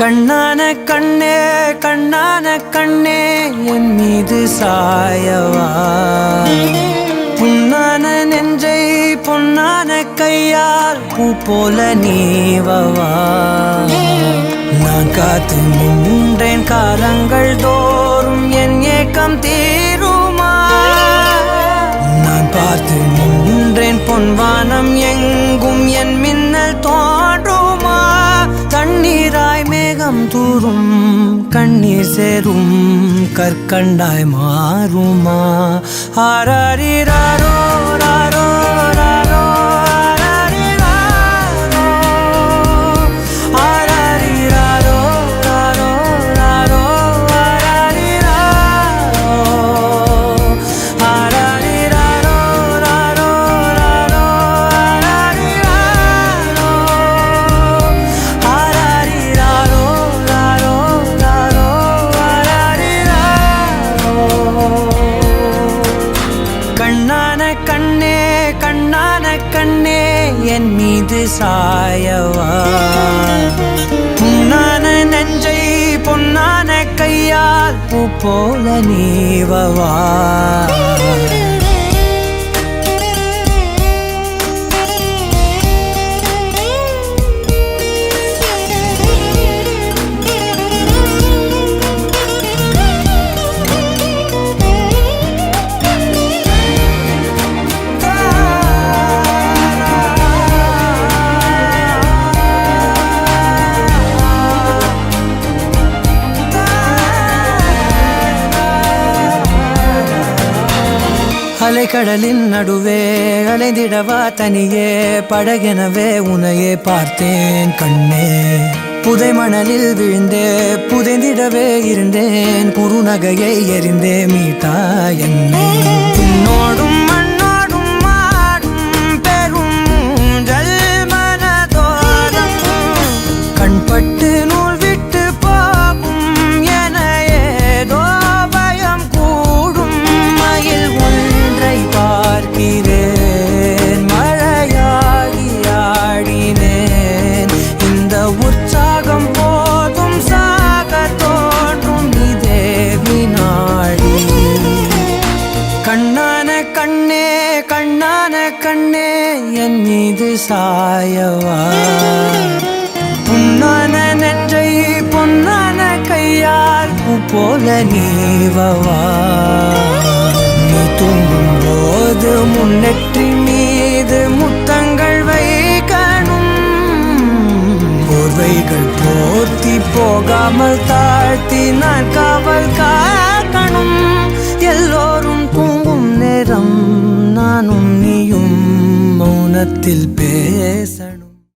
கண்ணான கண்ணே கண்ணான கண்ணே என் மீது சாயவா, புண்ணான நெஞ்சை பொன்னான கையால் பூ போல நீவவா. நான் காத்து நின்றேன் காலங்கள் தோறும் என் ஏக்கம் தீருமா. நான் பார்த்து நின்றேன் பொன்வானம் எங்கும் என் மின்னல் தோன்றுமா. தண்ணீராய் மேகம் தூரும் கண்ணீர் சேரும் கற்கண்டாய் மாறுமா. ஆராரிராரோ ராரோ ராரோ ஆராரிராரோ ராரோ ராரோ ஆராரிராரோ ராரோ ராரோ கண்ணான கண்ணே கண்ணான கண்ணே என் மீது சாயவா, புண்ணான நெஞ்சை பொன்னான கையால் பூ போல நீவவா. அலைக்கடலின் நடுவே அலைந்திடவா தனியே படகெனவே உனையே பார்த்தேன் கண்ணே. புதை மணலில் விழுந்தே புதைந்திடவே இருந்தேன், குறுநகையை எறிந்தே மீட்டா என்னை. உன்னோடும் மண்ணோடும் மாடும் பெரும் ஊஞ்சல் மனதோரம் கண்பட்டு நூல் விட்டு போகும் என ஏதோ பயம் கூடும். மயில் பார்க்கிறேன் மழையாகி ஆடினேன், இந்த உற்சாகம் போதும் சாக தோன்றும் இதே வினாடி. கண்ணான கண்ணே கண்ணான கண்ணே என் மீது சாயவா, புண்ணான நெஞ்சை பொன்னான கையால் பூ போல நீவவா. நீ தூங்கும் போது முன்னெற்றி மீது முத்தங்கள் வைக்கணும், போர்வைகள் போர்த்தி போகாமல் தாழ்த்தி நான் காவல் காக்கணும். எல்லோரும் தூங்கும் நேரம் நானும் நீயும் மௌனத்தில் பேசணும்.